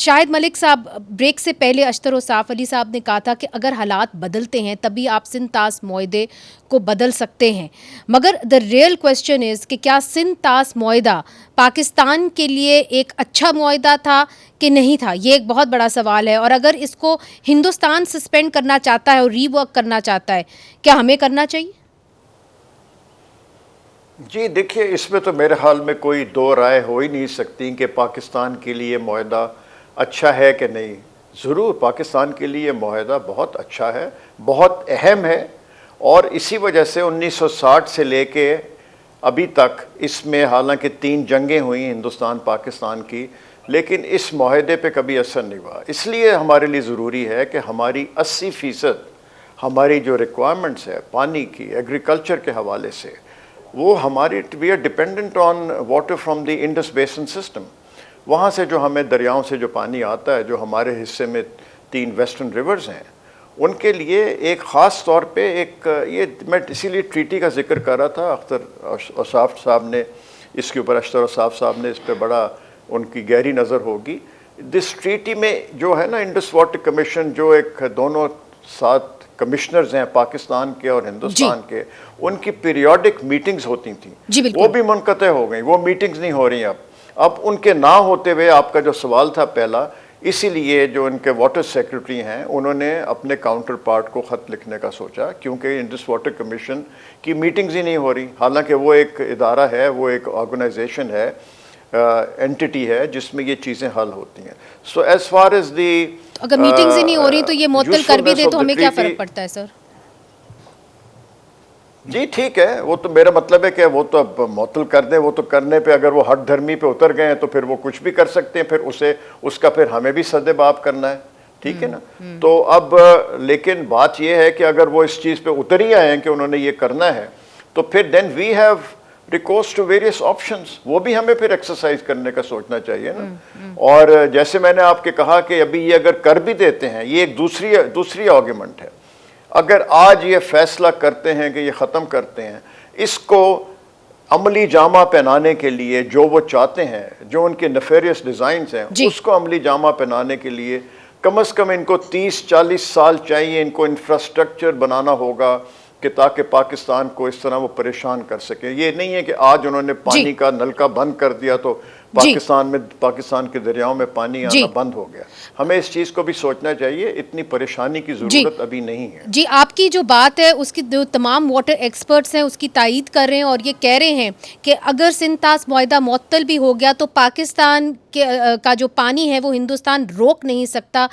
شاہد ملک صاحب بریک سے پہلے اشتر وصاف علی صاحب نے کہا تھا کہ اگر حالات بدلتے ہیں تبھی آپ سندھ طاس معاہدے کو بدل سکتے ہیں، مگر دا ریئل کویسچن از کہ کیا سندھ طاس معاہدہ پاکستان کے لیے ایک اچھا معاہدہ تھا کہ نہیں تھا؟ یہ ایک بہت بڑا سوال ہے، اور اگر اس کو ہندوستان سسپینڈ کرنا چاہتا ہے اور ری ورک کرنا چاہتا ہے، کیا ہمیں کرنا چاہیے؟ جی دیکھیے، اس میں تو میرے خیال میں کوئی دو رائے ہو ہی نہیں سکتی کہ پاکستان کے لیے معاہدہ اچھا ہے کہ نہیں۔ ضرور پاکستان کے لیے معاہدہ بہت اچھا ہے، بہت اہم ہے، اور اسی وجہ سے 1960 سے لے کے ابھی تک اس میں حالانکہ 3 جنگیں ہوئی ہندوستان پاکستان کی، لیکن اس معاہدے پہ کبھی اثر نہیں ہوا۔ اس لیے ہمارے لیے ضروری ہے کہ ہماری 80% ہماری جو ریکوائرمنٹس ہے پانی کی، ایگریکلچر کے حوالے سے، وہ ہماری we are dependent on water from the Indus basin system. وہاں سے جو ہمیں دریاؤں سے جو پانی آتا ہے، جو ہمارے حصے میں 3 ویسٹرن ریورز ہیں، ان کے لیے ایک خاص طور پہ یہ میں اسی لیے ٹریٹی کا ذکر کر رہا تھا۔ اختر وصاف صاحب نے اس کے اوپر، اشتر وصاف صاحب نے اس پہ بڑا ان کی گہری نظر ہوگی۔ دس ٹریٹی میں جو ہے نا، انڈس واٹر کمیشن، جو ایک دونوں 7 کمشنرز ہیں پاکستان کے اور ہندوستان کے، ان کی پیریوڈک میٹنگز ہوتی تھیں، وہ بھی منقطع ہو گئیں، وہ میٹنگز نہیں ہو رہی اب ان کے نہ ہوتے ہوئے، آپ کا جو سوال تھا پہلا، اسی لیے جو ان کے واٹر سیکرٹری ہیں انہوں نے اپنے کاؤنٹر پارٹ کو خط لکھنے کا سوچا، کیونکہ انڈس واٹر کمیشن کی میٹنگز ہی نہیں ہو رہی، حالانکہ وہ ایک ادارہ ہے، وہ ایک آرگنائزیشن ہے، اینٹی ہے جس میں یہ چیزیں حل ہوتی ہیں۔ So as far as the اگر میٹنگز ہی نہیں ہو رہی تو یہ معطل کر بھی دے تو ہمیں کیا فرق پڑتا ہے سر؟ جی ٹھیک ہے، وہ تو میرا مطلب ہے کہ وہ تو اب معطل کر دیں، وہ تو کرنے پہ اگر وہ ہٹ دھرمی پہ اتر گئے ہیں تو پھر وہ کچھ بھی کر سکتے ہیں، پھر اس کا پھر ہمیں بھی سد باب کرنا ہے، ٹھیک ہے نا۔ تو اب لیکن بات یہ ہے کہ اگر وہ اس چیز پہ اتر ہی آئے ہیں کہ انہوں نے یہ کرنا ہے، تو پھر then we have recourse to various options, وہ بھی ہمیں پھر ایکسرسائز کرنے کا سوچنا چاہیے نا۔ اور جیسے میں نے آپ کے کہا کہ ابھی یہ اگر کر بھی دیتے ہیں، یہ ایک دوسری آرگیومنٹ ہے، اگر آج یہ فیصلہ کرتے ہیں کہ یہ ختم کرتے ہیں، اس کو عملی جامہ پہنانے کے لیے جو وہ چاہتے ہیں، جو ان کے نیفیریس ڈیزائنز ہیں، اس کو عملی جامہ پہنانے کے لیے کم از کم ان کو 30-40 سال چاہیے، ان کو انفراسٹرکچر بنانا ہوگا کہ تاکہ پاکستان کو اس طرح وہ پریشان کر سکیں۔ یہ نہیں ہے کہ آج انہوں نے پانی کا نلکا بند کر دیا تو پاکستان کے دریاؤں میں پانی آنا بند ہو گیا۔ ہمیں اس چیز کو بھی سوچنا چاہیے، اتنی پریشانی کی ضرورت ابھی نہیں ہے۔ جی، آپ کی جو بات ہے اس کی جو تمام واٹر ایکسپرٹس ہیں اس کی تائید کر رہے ہیں، اور یہ کہہ رہے ہیں کہ اگر سندھ طاس معاہدہ معطل بھی ہو گیا تو پاکستان کا جو پانی ہے وہ ہندوستان روک نہیں سکتا۔